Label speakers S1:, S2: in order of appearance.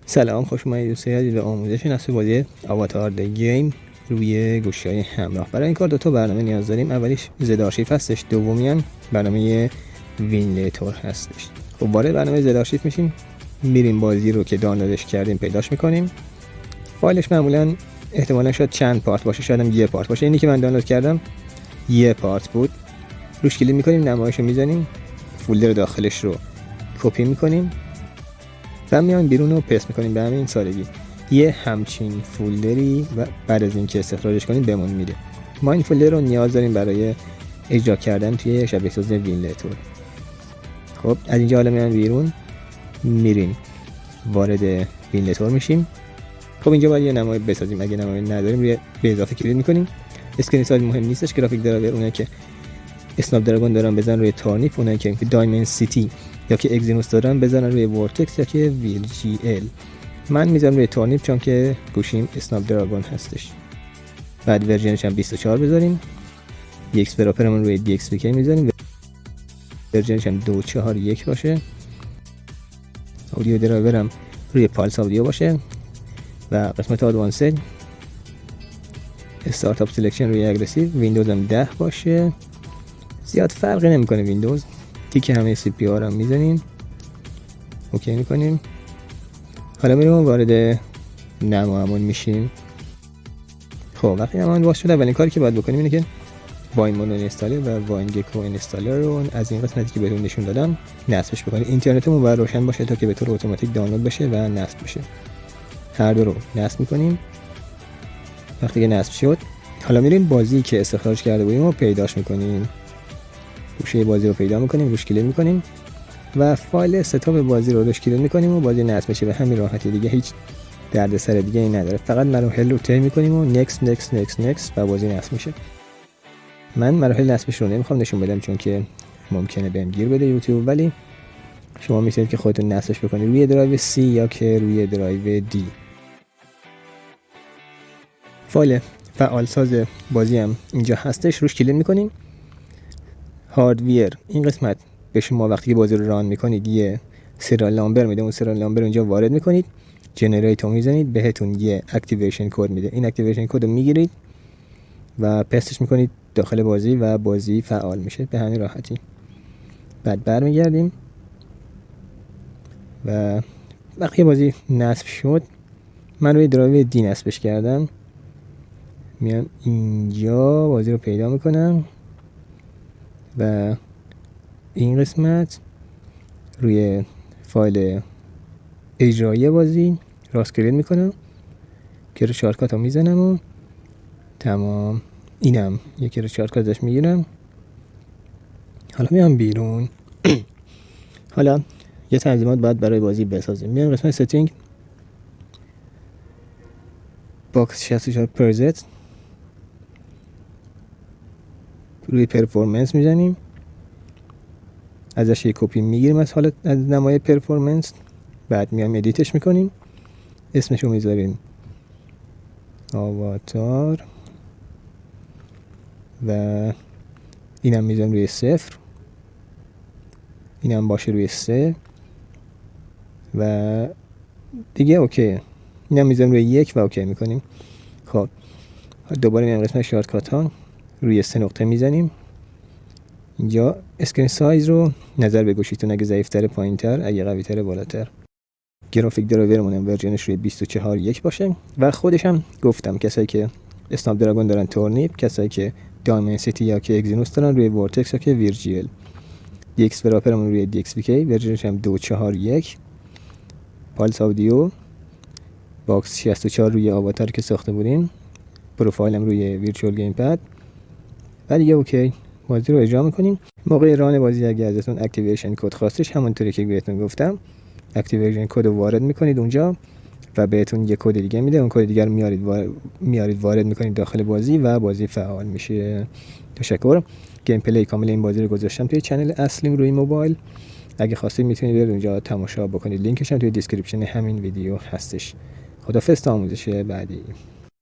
S1: سلام، خوش اومدید دوستان به آموزش نصب بازی آواتار د گیم روی گوشی‌های همراه. برای این کار دو تا برنامه نیاز داریم. اولیش زد آرشیو هستش، دومی هم برنامه وینلیتور هستش. خب وارد برنامه زد آرشیو میشیم، میریم بازی رو که دانلودش کردیم پیداش میکنیم. فایلش معمولا احتمالاً شاید چند پارت باشه، شاید هم یه پارت باشه. اینی که من دانلود کردم یه پارت بود. روش کلیک میکنیم، نمایشو میزنیم، فولدر داخلش رو کپی میکنیم و میایم بیرون رو پست میکنیم. به همین سادگی یه همچین فولدری و بعد از اینکه استخراجش کنیم بهمون میده. ما این فولدر رو نیاز داریم برای اجرا کردن توی شبکه ساز وینلیتور. خب از اینجا حالا میایم بیرون، میریم وارد وینلیتور میشیم. خب اینجا باید یه نمای بسازیم. اگه نمای نداریم روی به اضافه کلیک میکنیم. اسکرین سایز مهم نیستش، گرافیک درایور اونایی که اسنپ دراگون دارن بزن روی تارنیپ، اونایی که دایمنسیتی یا که اگزینوس دارن بزنن روی ورتکس یا که ویرجیل. من میذارم روی تارنیپ چون که گوشیم اسنپ دراگون هستش. بعد ورژنش هم 24 بذاریم. دی ایکس پراپرمون روی دی ایکس وی میذاریم، ورژنش هم 241 باشه. اودیو درایورم روی پالس اودیو باشه و قسمت ادوانسد استارتاپ سلکشن روی اگریسیو. ویندوز هم 10 باشه. زیاد فرقی نمیکنه ویندوز. تیک همه سی پی آر هم میزنیم، اوکی میکنیم. حالا میریم وارد نمایمون میشیم. خب وقتی نمایمون باز شده، اولین کاری که باید بکنیم اینه که واین مونو اینستالر و واین گکو اینستالر رو از این قسمتی که بهتون نشون دادم نصبش بکنید. اینترنتمون باید روشن باشه تا که به طور اتوماتیک دانلود بشه و نصب بشه. هر دو رو نصب میکنیم. وقتی که نصب شد، حالا میریم بازی که استخراج کرده بودیم رو پیداش میکنیم. گوشه بازی رو پیدا میکنیم، روش کلیک میکنیم و فایل ستاپ بازی رو روش کلیک میکنیم و بازی نصب میشه. به همین راحتی، دیگه هیچ دردسر دیگه ای نداره. فقط مراحل رو طی میکنیم و next و بازی نصب میشه. من مراحل نصبش رو نمیخوام نشون بدم چون که ممکنه بهم گیر بده یوتیوب، ولی شما میتونید که خودتون نصبش بکنید روی درایو C یا که روی درایو D. فایل فعالساز بازی هم اینجا هستش، روش کلیک میکنیم. هاردویر این قسمت به شما وقتی که بازی رو ران میکنید یه سریال نامبر میده. اون سریال نامبر رو اینجا وارد میکنید، جنریت رو میزنید، بهتون یه اکتیویشن کد میده. این اکتیویشن کد رو میگیرید و پستش میکنید داخل بازی و بازی فعال میشه به همین راحتی. بعد برمیگردیم و وقتی بازی نصب شد، من روی درایو دی نصبش کردم. میام اینجا بازی رو پیدا میکنم و این قسمت روی فایل اجرایی بازی راست کلیک میکنم که رو شارتکات رو میزنم و تمام. اینم یکی رو شارتکات ازش میگیرم. حالا میام بیرون. حالا یه تنظیمات باید برای بازی بسازیم. میام قسمت ستینگ، باکس 64 پرزت، روی پرفورمنس میزنیم، ازش یک کپی میگیریم از حالت از نمای پرفورمنس. بعد میام ادیتش میکنیم، اسمشو میذاریم آواتار و اینم میذاریم روی 0، اینم باشه روی 3 و دیگه اوکی. اینم میذاریم روی 1 و اوکی میکنیم. خب دوباره میام قسمت شارتکات ها، روی 3 نقطه میزنیم. اینجا اسکرین سایز رو نظر به گوشیتون، اگه ضعیف‌تر پایین‌تر، اگه قوی‌تر بالاتر. گرافیک درایورمون هم ورژنش روی 24.1 باشه و خودش هم گفتم کسایی که اسنپ دراگون دارن تورنیپ، کسایی که دایمنسیتی یا که اگزینوس دارن روی ورتکس یا که ویرجیل. دی ایکس پراپرمون روی دی ایکس وی کی، ورژنش هم 241. پالس اودیو، باکس 64 روی آواتار که ساخته بودیم، پروفایلم روی ویرچوال گیم پد و دیگه اوکی. بازی رو اجرا میکنیم. موقع ران بازی اگه ازتون اکتیویشن کد خواستش، همونطوری که بهتون گفتم اکتیویشن کد رو وارد میکنید اونجا و بهتون یه کد دیگه میده. اون کد دیگه رو میارید وارد میکنید داخل بازی و بازی فعال میشه. تشکر. گیم پلی کامل این بازی رو گذاشتم توی چنل اصلیم روی موبایل. اگه خواستید میتونید برید اونجا تماشا بکنید. لینکش هم توی دیسکریپشن همین ویدیو هستش. خدافظ تا آموزش بعدی.